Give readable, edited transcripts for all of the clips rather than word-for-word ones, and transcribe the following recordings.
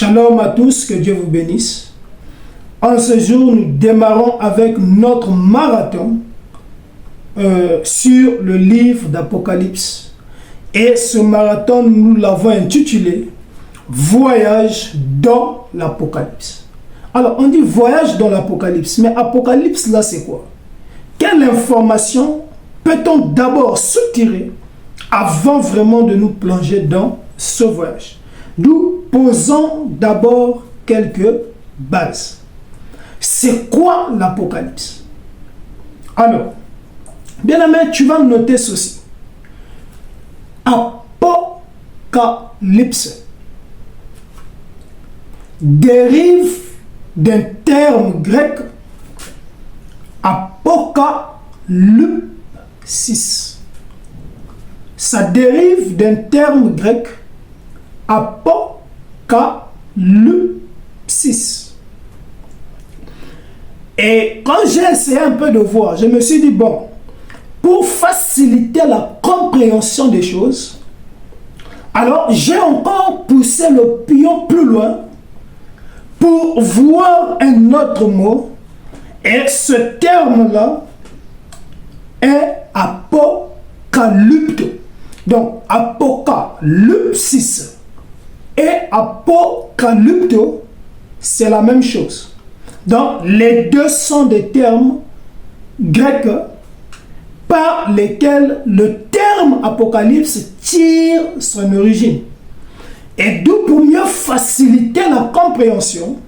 Shalom à tous, que Dieu vous bénisse. En ce jour, nous démarrons avec notre marathon sur le livre d'Apocalypse. Et ce marathon, nous l'avons intitulé « Voyage dans l'Apocalypse ». Alors, on dit « Voyage dans l'Apocalypse », mais Apocalypse, là, c'est quoi? Quelle information peut-on d'abord soutirer avant vraiment de nous plonger dans ce voyage? Nous posons d'abord quelques bases. C'est quoi l'Apocalypse? Alors, bien aimé, tu vas noter ceci. Apocalypse dérive d'un terme grec apocalypsis. Ça dérive d'un terme grec apocalypsis. Et quand j'ai essayé un peu de voir, je me suis dit, bon, pour faciliter la compréhension des choses, alors j'ai encore poussé le pion plus loin pour voir un autre mot. Et ce terme-là est apocalypto. Donc, apocalypsis et apocalypto, c'est la même chose. Donc, les deux sont des termes grecs par lesquels le terme apocalypse tire son origine. Et d'où, pour mieux faciliter la compréhension,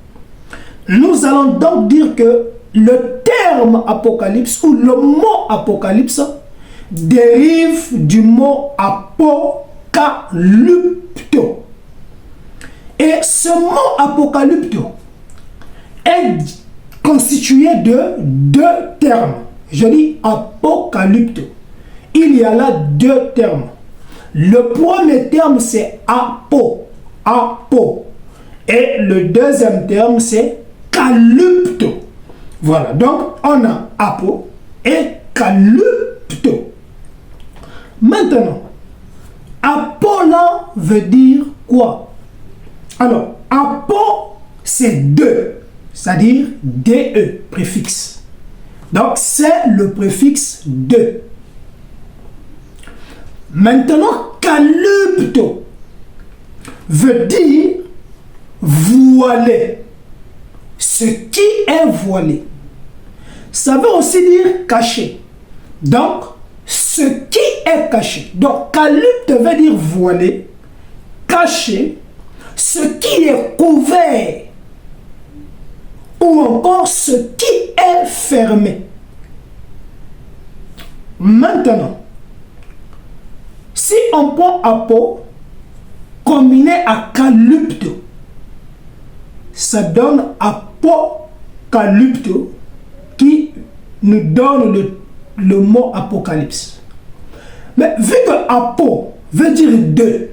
nous allons donc dire que le terme apocalypse ou le mot apocalypse dérive du mot apocalypto. Et ce mot apocalypto est constitué de deux termes. Je dis apocalypto. Il y a là deux termes. Le premier terme c'est apo. Et le deuxième terme c'est calypto. Voilà, donc on a apo et calypto. Maintenant, apo là veut dire quoi? Alors, apo c'est deux, c'est-à-dire DE, préfixe. Donc, c'est le préfixe de. Maintenant, calypto veut dire voilé. Ce qui est voilé. Ça veut aussi dire caché. Donc, ce qui est caché. Donc, calypte veut dire voilé, caché, ce qui est couvert, ou encore ce qui est fermé. Maintenant, si on prend apo combiné à calypto, ça donne apocalypto qui nous donne le mot apocalypse. Mais vu que apo veut dire deux,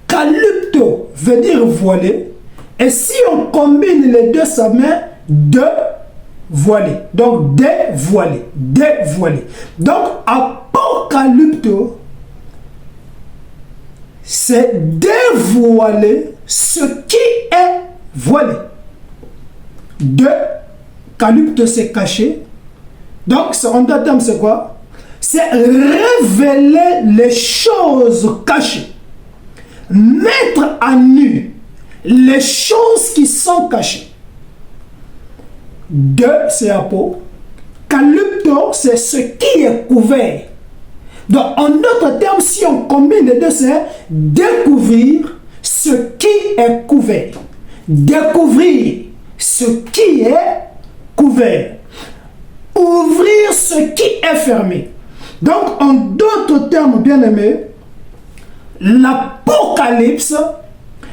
calypto veut dire voilé, et si on combine les deux, ça met deux voilés. Donc dévoilé, dévoilé. Donc apocalypto, c'est dévoiler ce qui est voilé. De calypto, c'est caché. Donc, en d'autres termes, c'est quoi? C'est révéler les choses cachées. Mettre à nu les choses qui sont cachées. De, c'est apo. Calypto, c'est ce qui est couvert. Donc, en d'autres termes, si on combine les deux, c'est découvrir ce qui est couvert. Découvrir ce qui est couvert. Ouvrir ce qui est fermé. Donc, en d'autres termes, bien aimés, l'Apocalypse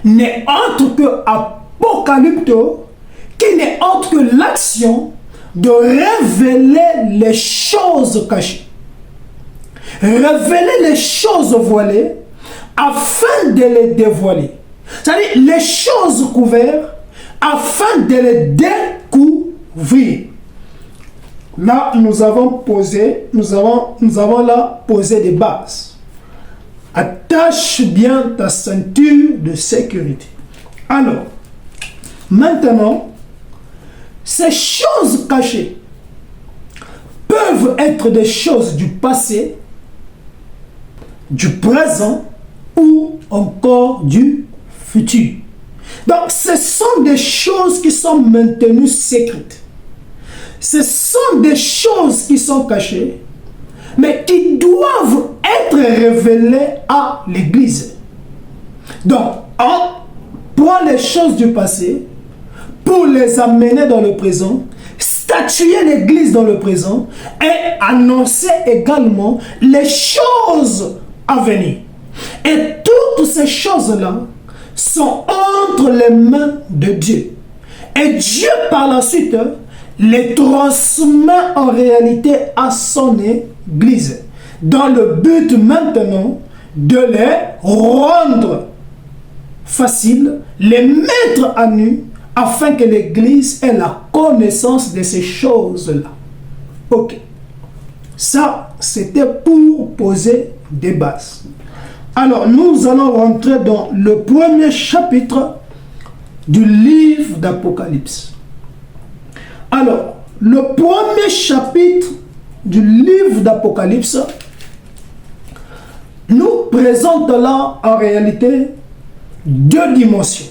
n'est autre que apocalypto, qui n'est autre que l'action de révéler les choses cachées. Révéler les choses voilées afin de les dévoiler. C'est-à-dire les choses couvertes afin de les découvrir. Là, nous avons là posé des bases. Attache bien ta ceinture de sécurité. Alors, maintenant, ces choses cachées peuvent être des choses du passé, du présent ou encore du futur. Donc, ce sont des choses qui sont maintenues secrètes. Ce sont des choses qui sont cachées, mais qui doivent être révélées à l'Église. Donc, on prend les choses du passé pour les amener dans le présent, statuer l'Église dans le présent et annoncer également les choses à venir. Et toutes ces choses-là sont entre les mains de Dieu. Et Dieu, par la suite, les transmet en réalité à son Église, dans le but maintenant de les rendre faciles, les mettre à nu, afin que l'Église ait la connaissance de ces choses-là. Ok. Ça, c'était pour poser des bases. Alors, nous allons rentrer dans le premier chapitre du livre d'Apocalypse. Alors, le premier chapitre du livre d'Apocalypse nous présente là, en réalité, deux dimensions.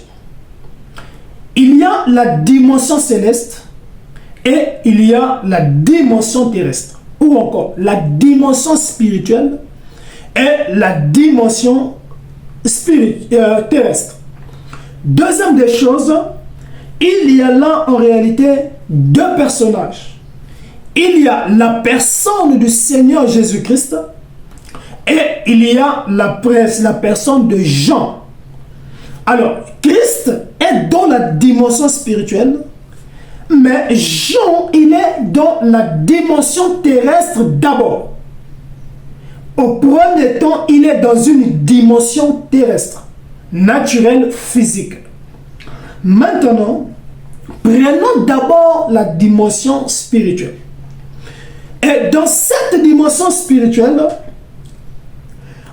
Il y a la dimension céleste et il y a la dimension terrestre, ou encore la dimension spirituelle et la dimension terrestre. Deuxième des choses, il y a là en réalité deux personnages. Il y a la personne du Seigneur Jésus-Christ et il y a la personne de Jean. Alors, Christ est dans la dimension spirituelle, mais Jean, il est dans la dimension terrestre d'abord. Au premier temps, il est dans une dimension terrestre, naturelle, physique. Maintenant, prenons d'abord la dimension spirituelle. Et dans cette dimension spirituelle,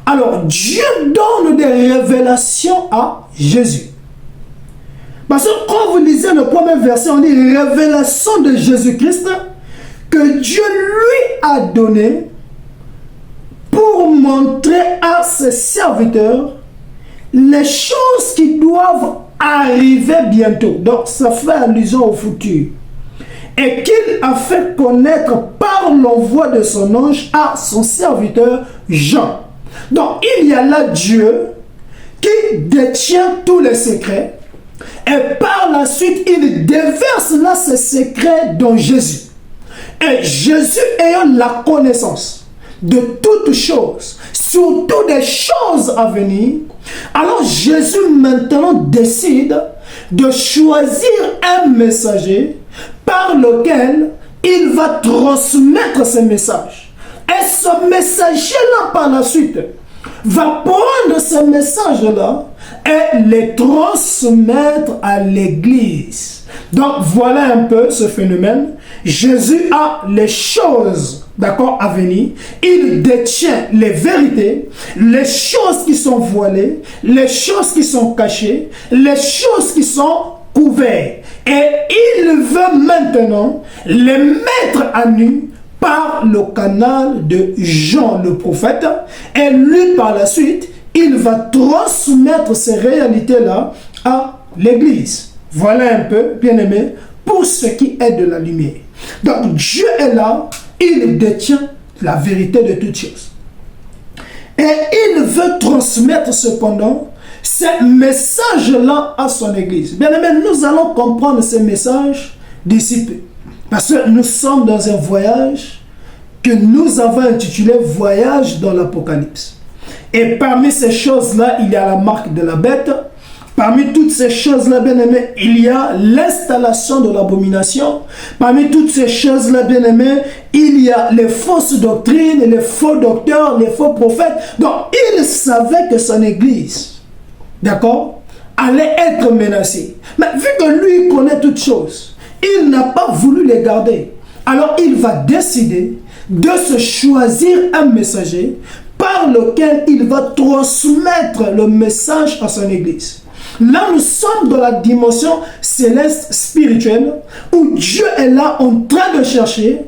alors Dieu donne des révélations à Jésus. Parce que quand vous lisez le premier verset, on dit révélation de Jésus-Christ que Dieu lui a donné pour montrer à ses serviteurs les choses qui doivent arriver bientôt. Donc ça fait allusion au futur. Et qu'il a fait connaître par l'envoi de son ange à son serviteur Jean. Donc il y a là Dieu qui détient tous les secrets et par la suite il déverse là ses secrets dans Jésus. Et Jésus ayant la connaissance de toutes choses, surtout des choses à venir, alors Jésus maintenant décide de choisir un messager par lequel il va transmettre ce message. Et ce messager-là, par la suite, va prendre ce message-là et les transmettre à l'Église. Donc, voilà un peu ce phénomène. Jésus a les choses, d'accord, à venir. Il détient les vérités, les choses qui sont voilées, les choses qui sont cachées, les choses qui sont couvertes. Et il veut maintenant les mettre à nu par le canal de Jean le prophète. Et lui, par la suite, il va transmettre ces réalités-là à l'Église. Voilà un peu, bien aimé, pour ce qui est de la lumière. Donc Dieu est là, il détient la vérité de toutes choses. Et il veut transmettre cependant ces messages-là à son Église. Bien aimé, nous allons comprendre ces messages d'ici peu. Parce que nous sommes dans un voyage que nous avons intitulé « Voyage dans l'Apocalypse ». Et parmi ces choses-là, il y a la marque de la bête. Parmi toutes ces choses-là, bien aimé, il y a l'installation de l'abomination. Parmi toutes ces choses-là, bien aimé, il y a les fausses doctrines, les faux docteurs, les faux prophètes. Donc, il savait que son Église, d'accord, allait être menacée. Mais vu que lui connaît toutes choses, il n'a pas voulu les garder. Alors, il va décider de se choisir un messager par lequel il va transmettre le message à son Église. Là, nous sommes dans la dimension céleste spirituelle où Dieu est là en train de chercher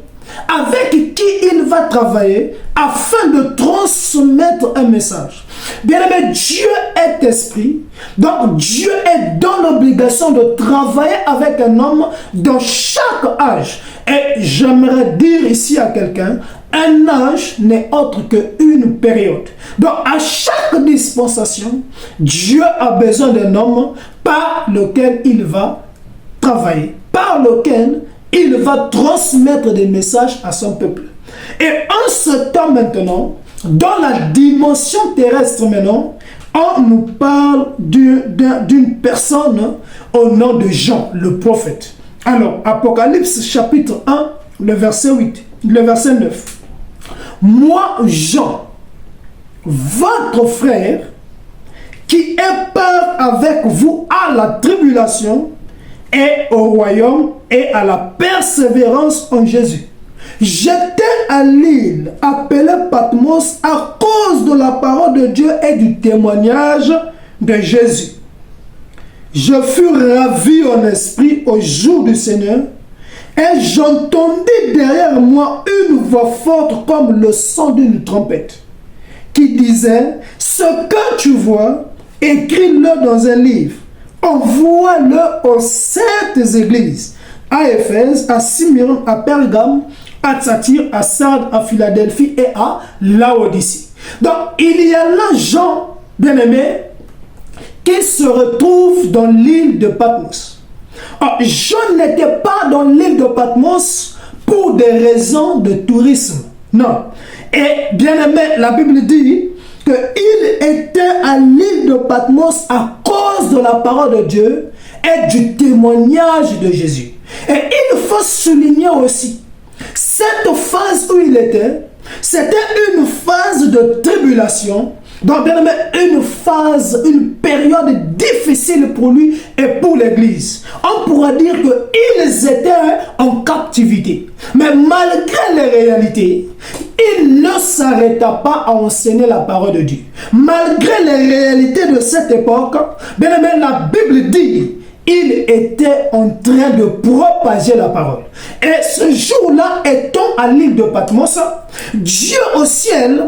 avec qui il va travailler afin de transmettre un message. Bien-aimé, Dieu est esprit, donc Dieu est dans l'obligation de travailler avec un homme dans chaque âge. Et j'aimerais dire ici à quelqu'un, un âge n'est autre qu'une période. Donc à chaque dispensation, Dieu a besoin d'un homme par lequel il va travailler, par lequel il va transmettre des messages à son peuple. Et en ce temps maintenant, dans la dimension terrestre maintenant, on nous parle d'une personne au nom de Jean, le prophète. Alors, Apocalypse chapitre 1, le verset 8, le verset 9. Moi, Jean, votre frère, qui est peur avec vous à la tribulation et au royaume et à la persévérance en Jésus. J'étais à l'île appelée Patmos à cause de la parole de Dieu et du témoignage de Jésus. Je fus ravi en esprit au jour du Seigneur et j'entendis derrière moi une voix forte comme le son d'une trompette qui disait: ce que tu vois, écris-le dans un livre, envoie-le aux 7 églises, à Éphèse, à Smyrne, à Pergame, à Thyatire, à Sardes, à Philadelphie et à Laodicée. Donc, il y a là Jean, bien-aimé, qui se retrouve dans l'île de Patmos. Alors, Jean n'était pas dans l'île de Patmos pour des raisons de tourisme. Non. Et bien-aimé, la Bible dit qu'il était à l'île de Patmos à cause de la parole de Dieu et du témoignage de Jésus. Et il faut souligner aussi, cette phase où il était, c'était une phase de tribulation, donc bien aimé, une période difficile pour lui et pour l'Église. On pourrait dire qu'ils étaient en captivité. Mais malgré les réalités, il ne s'arrêta pas à enseigner la parole de Dieu. Malgré les réalités de cette époque, bien aimé, la Bible dit: il était en train de propager la parole. Et ce jour-là, étant à l'île de Patmos, Dieu au ciel,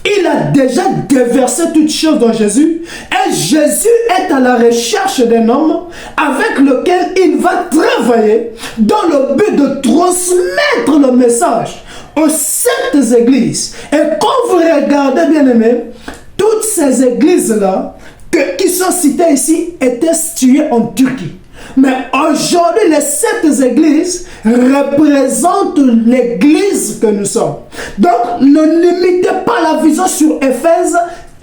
il a déjà déversé toutes choses dans Jésus. Et Jésus est à la recherche d'un homme avec lequel il va travailler dans le but de transmettre le message aux 7 églises. Et quand vous regardez, bien aimé, toutes ces églises-là qui sont citées ici étaient situées en Turquie. Mais aujourd'hui, les 7 églises représentent l'église que nous sommes. Donc, ne limitez pas la vision sur Éphèse,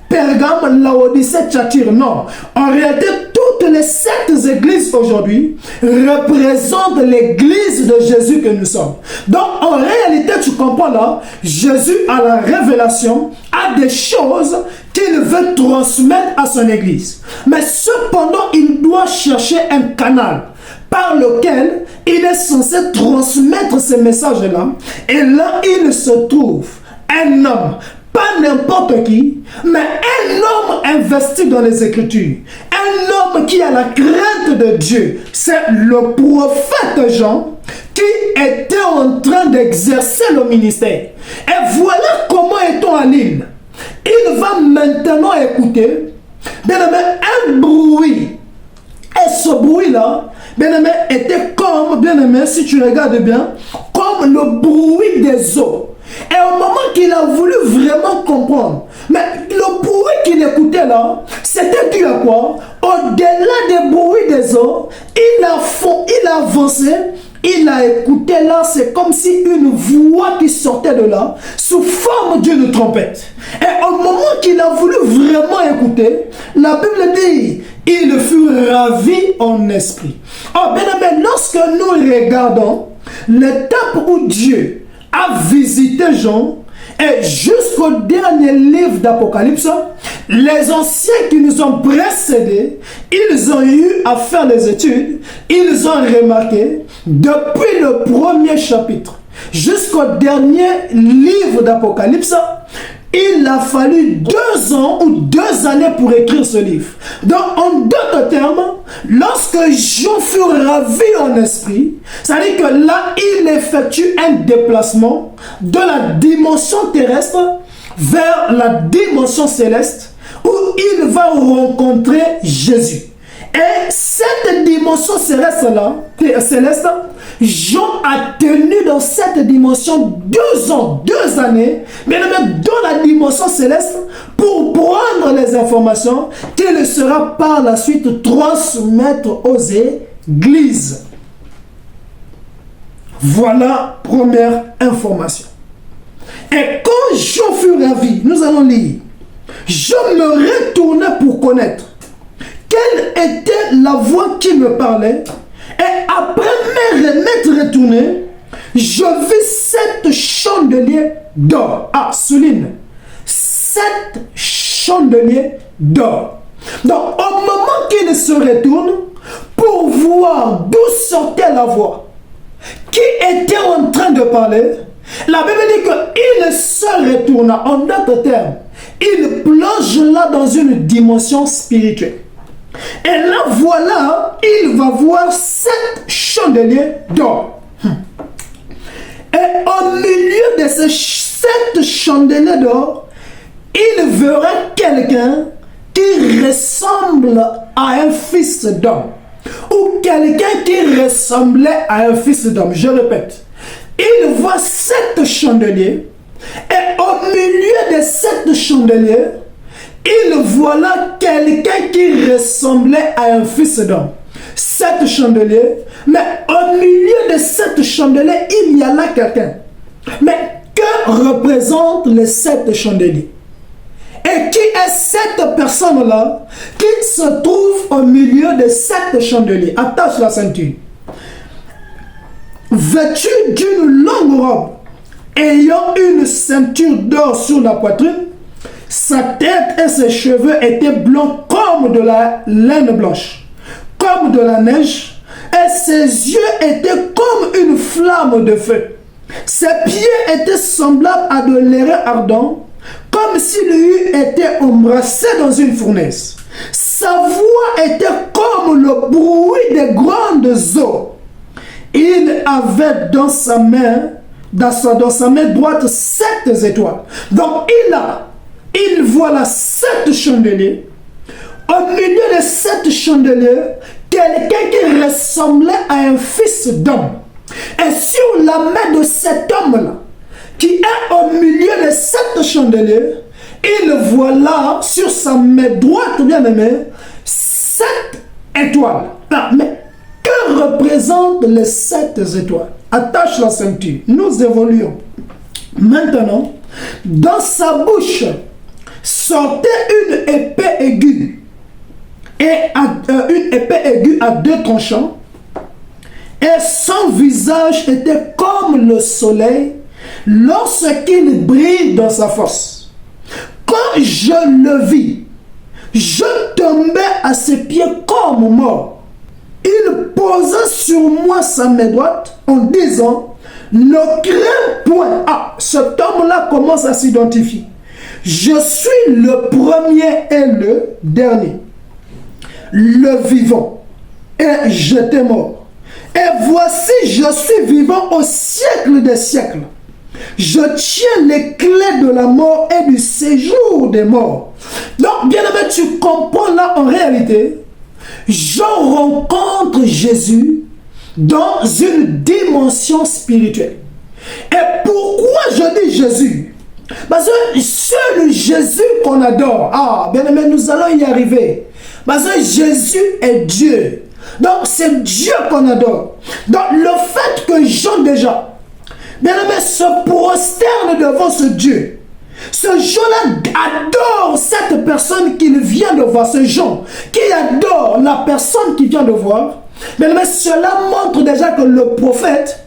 Pergame, Laodicée, Thyatire. Non. En réalité, toutes les 7 églises aujourd'hui représentent l'église de Jésus que nous sommes. Donc, en réalité, tu comprends là, Jésus a la révélation, a des choses qu'il veut transmettre à son église. Mais cependant, il doit chercher un canal par lequel il est censé transmettre ces messages-là. Et là, il se trouve un homme, pas n'importe qui, mais un homme investi dans les Écritures. Un homme qui a la crainte de Dieu. C'est le prophète Jean qui était en train d'exercer le ministère. Et voilà comment est-on à l'île. Il va maintenant écouter, bien aimé, un bruit. Et ce bruit-là, bien aimé, était comme, bien aimé, si tu regardes bien, comme le bruit des eaux. Et au moment qu'il a voulu vraiment comprendre, mais le bruit qu'il écoutait là, c'était dû à quoi? Au-delà des bruits des eaux, il a avancé. Il a écouté là, c'est comme si une voix qui sortait de là, sous forme d'une trompette. Et au moment qu'il a voulu vraiment écouter, la Bible dit, il fut ravi en esprit. Oh, bien aimé, lorsque nous regardons l'étape où Dieu a visité Jean, et jusqu'au dernier livre d'Apocalypse, les anciens qui nous ont précédés, ils ont eu à faire les études, ils ont remarqué, depuis le premier chapitre jusqu'au dernier livre d'Apocalypse, il a fallu 2 ans ou 2 années pour écrire ce livre. Donc, en d'autres termes, lorsque Jean fut ravi en esprit, ça veut dire que là, il effectue un déplacement de la dimension terrestre vers la dimension céleste, où il va rencontrer Jésus. Et cette dimension céleste-là, Jean a tenu dans cette dimension 2 ans, 2 années, mais même dans la dimension céleste, pour prendre les informations qu'il sera par la suite transmettre aux églises. Voilà première information. Et quand Jean fut ravi, nous allons lire, je me retournai pour connaître quelle était la voix qui me parlait, et après m'être retourné, je vis 7 chandeliers d'or. Ah, souligne, 7 chandeliers d'or. Donc, au moment qu'il se retourne, pour voir d'où sortait la voix, qui était en train de parler, la Bible dit qu'il se retourna. En d'autres termes, il plonge là dans une dimension spirituelle. Et là, voilà, il va voir 7 chandeliers d'or. Et au milieu de ces 7 chandeliers d'or, il verra quelqu'un qui ressemble à un fils d'homme. Ou quelqu'un qui ressemblait à un fils d'homme. Je répète. Il voit 7 chandeliers. Et au milieu de 7 chandeliers, il voit là quelqu'un qui ressemblait à un fils d'homme. 7 chandeliers, mais au milieu de 7 chandeliers, il y a là quelqu'un. Mais que représentent les 7 chandeliers? Et qui est cette personne-là qui se trouve au milieu de 7 chandeliers? Attache la ceinture. Vêtu d'une longue robe, ayant une ceinture d'or sur la poitrine, sa tête et ses cheveux étaient blancs comme de la laine blanche, comme de la neige, et ses yeux étaient comme une flamme de feu. Ses pieds étaient semblables à de l'airain ardent, comme s'il eût été embrassé dans une fournaise. Sa voix était comme le bruit des grandes eaux. Il avait dans sa main droite 7 étoiles. Donc il voit là 7 chandeliers. Au milieu de 7 chandeliers, quelqu'un qui ressemblait à un fils d'homme. Et sur la main de cet homme-là, qui est au milieu de 7 chandeliers, il voit là, sur sa main droite, bien aimé, 7 étoiles. Ah, mais que représentent les 7 étoiles? Attache la ceinture. Nous évoluons. Maintenant, dans sa bouche sortait une épée aiguë. Et une épée aiguë à 2 tranchants. Et son visage était comme le soleil lorsqu'il brille dans sa force. Quand je le vis, je tombais à ses pieds comme mort. Il posa sur moi sa main droite en disant, ne crains point. Ah, cet homme-là commence à s'identifier. Je suis le premier et le dernier, le vivant, et j'étais mort. Et voici, je suis vivant au siècle des siècles. Je tiens les clés de la mort et du séjour des morts. Donc, bien aimé, tu comprends là en réalité, je rencontre Jésus dans une dimension spirituelle. Et pourquoi je dis Jésus? Parce que seul Jésus qu'on adore, ah, bien aimé, nous allons y arriver. Parce que Jésus est Dieu. Donc, c'est Dieu qu'on adore. Donc, le fait que Jean déjà, bien aimé, se prosterne devant ce Dieu. Ce Jean-là adore cette personne qu'il vient de voir. Ce Jean qui adore la personne qu'il vient de voir. Bien aimé, cela montre déjà que le prophète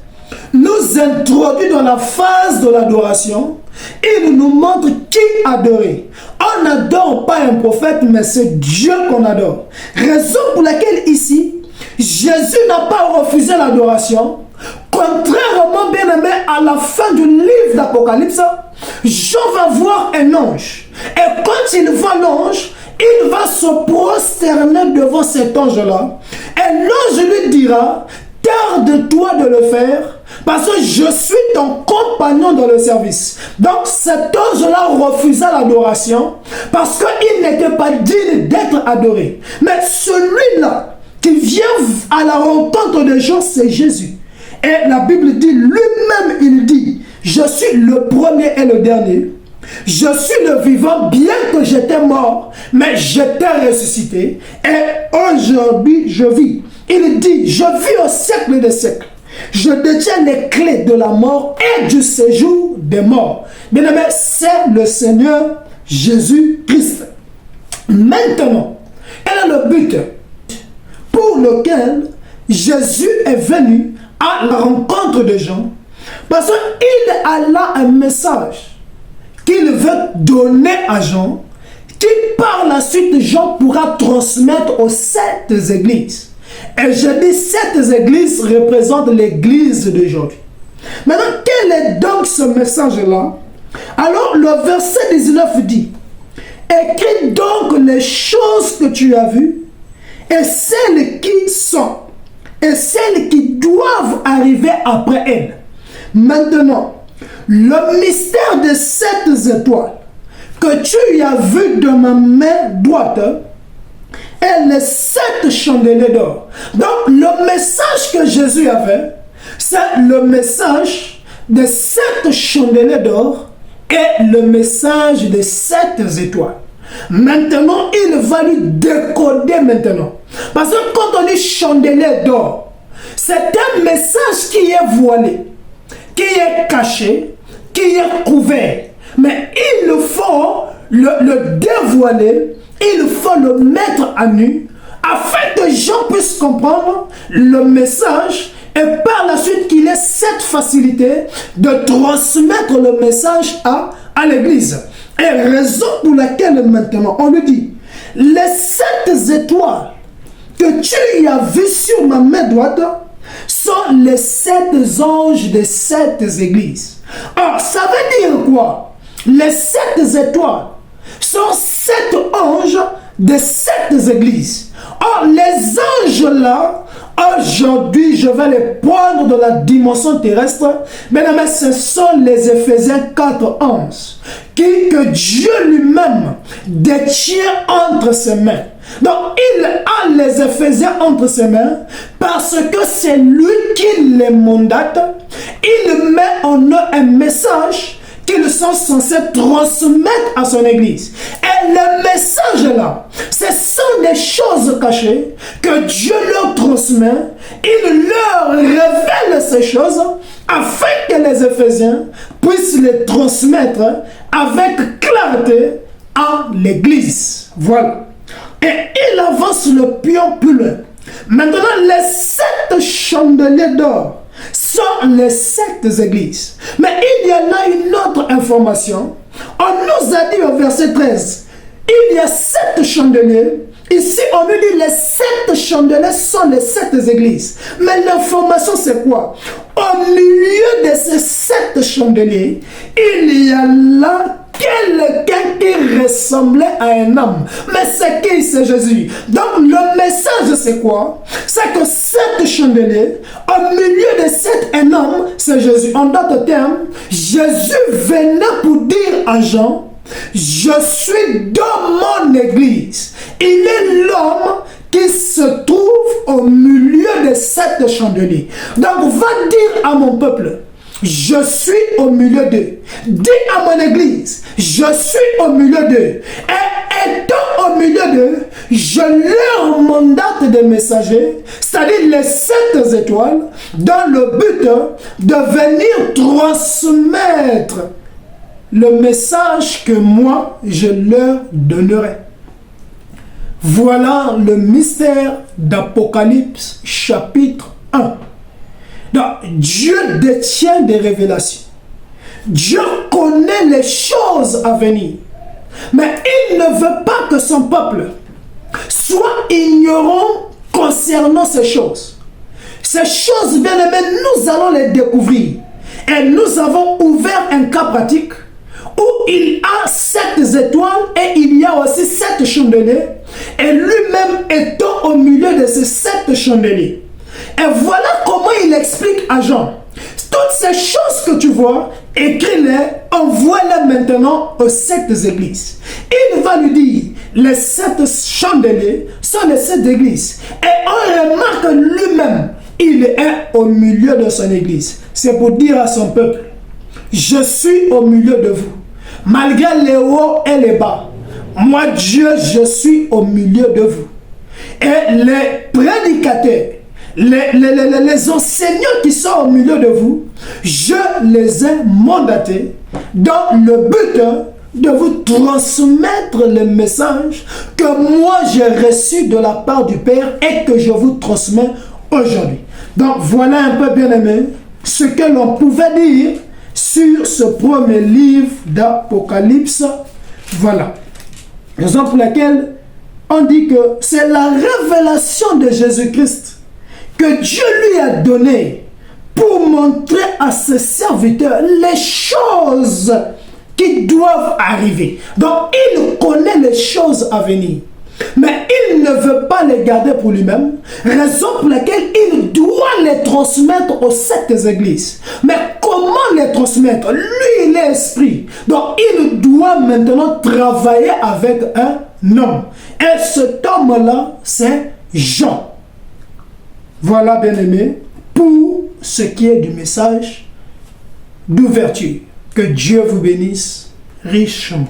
nous introduit dans la phase de l'adoration. Il nous montre qui adorer. On n'adore pas un prophète, mais c'est Dieu qu'on adore. Raison pour laquelle ici, Jésus n'a pas refusé l'adoration. Contrairement, bien aimé, à la fin du livre d'Apocalypse, Jean va voir un ange. Et quand il voit l'ange, il va se prosterner devant cet ange-là. Et l'ange lui dira, tarde-toi de le faire, parce que je suis ton compagnon dans le service. Donc cet ange-là refusa l'adoration, parce qu'il n'était pas digne d'être adoré. Mais celui-là qui vient à la rencontre des gens, c'est Jésus. Et la Bible dit, lui-même, il dit, je suis le premier et le dernier. Je suis le vivant, bien que j'étais mort, mais j'étais ressuscité. Et aujourd'hui, je vis. Il dit, je vis au siècle des siècles. Je détiens les clés de la mort et du séjour des morts. Bien-aimé, c'est le Seigneur Jésus-Christ. Maintenant, quel est le but pour lequel Jésus est venu à la rencontre des gens? Parce qu'il a là un message qu'il veut donner à Jean, qui par la suite Jean pourra transmettre aux 7 églises. Et je dis 7 églises représentent l'église d'aujourd'hui. Maintenant, quel est donc ce message-là? Alors, le verset 19 dit, écris donc les choses que tu as vues, et celles qui sont, et celles qui doivent arriver après elles. Maintenant, le mystère des 7 étoiles que tu as vu de ma main droite et les 7 chandeliers d'or. Donc, le message que Jésus avait, c'est le message des 7 chandeliers d'or et le message des 7 étoiles. Maintenant, il va lui décoder maintenant. Parce que quand on dit chandelier d'or, c'est un message qui est voilé, qui est caché, qui est couvert. Mais il faut le dévoiler, il faut le mettre à nu, afin que les gens puissent comprendre le message et par la suite qu'il ait cette facilité de transmettre le message à l'église. Et raison pour laquelle maintenant on lui dit, les 7 étoiles que tu as vues sur ma main droite sont les 7 anges des 7 églises. Alors, ça veut dire quoi? Les 7 étoiles sont 7 anges des 7 églises. Or, les anges là, aujourd'hui, je vais les prendre dans la dimension terrestre. Mesdames, ce sont les Éphésiens 4:11 que Dieu lui-même détient entre ses mains. Donc, il a les Éphésiens entre ses mains parce que c'est lui qui les mandate. Il met en eux un message qu'ils sont censés transmettre à son église. Et le message là, ce sont des choses cachées que Dieu leur transmet. Il leur révèle ces choses afin que les Éphésiens puissent les transmettre avec clarté à l'église. Voilà. Et il avance le pion plus loin. Maintenant, les 7 chandeliers d'or sont les 7 églises. Mais il y a là une autre information. On nous a dit au verset 13, il y a 7 chandeliers. Ici, on nous dit les 7 chandeliers sont les 7 églises. Mais l'information, c'est quoi? Au milieu de ces 7 chandeliers, il y a là quelqu'un qui ressemblait à un homme. Mais c'est qui? C'est Jésus. Donc le message c'est quoi? C'est que 7 chandeliers, au milieu de 7 un homme, c'est Jésus. En d'autres termes, Jésus venait pour dire à Jean, je suis dans mon église. Il est l'homme qui se trouve au milieu de 7 chandeliers. Donc va dire à mon peuple, je suis au milieu d'eux. Dis à mon église, je suis au milieu d'eux. Et étant au milieu d'eux, je leur mandate des messagers, c'est-à-dire les 7 étoiles, dans le but de venir transmettre le message que moi, je leur donnerai. Voilà le mystère d'Apocalypse chapitre 1. Donc, Dieu détient des révélations. Dieu connaît les choses à venir. Mais il ne veut pas que son peuple soit ignorant concernant ces choses. Ces choses, bien aimées, nous allons les découvrir. Et nous avons ouvert un cas pratique où il a 7 étoiles et il y a aussi 7 chandeliers, et lui-même étant au milieu de ces 7 chandeliers. Et voilà comment il explique à Jean. Toutes ces choses que tu vois, écris-les, envoie-les maintenant aux 7 églises. Il va lui dire, les 7 chandeliers sont les 7 églises. Et on remarque lui-même, il est au milieu de son église. C'est pour dire à son peuple, je suis au milieu de vous. Malgré les hauts et les bas, moi Dieu, je suis au milieu de vous. Et les prédicateurs, les enseignants qui sont au milieu de vous, je les ai mandatés dans le but de vous transmettre le message que moi j'ai reçu de la part du Père et que je vous transmets aujourd'hui. Donc voilà un peu, bien aimé, ce que l'on pouvait dire sur ce premier livre d'Apocalypse. Voilà. Raison pour laquelle on dit que c'est la révélation de Jésus-Christ que Dieu lui a donné pour montrer à ses serviteurs les choses qui doivent arriver. Donc, il connaît les choses à venir. Mais il ne veut pas les garder pour lui-même, raison pour laquelle il doit les transmettre aux 7 églises. Mais comment les transmettre? Lui, il est esprit. Donc, il doit maintenant travailler avec un homme. Et cet homme-là, c'est Jean. Voilà, bien-aimé, pour ce qui est du message d'ouverture. Que Dieu vous bénisse richement.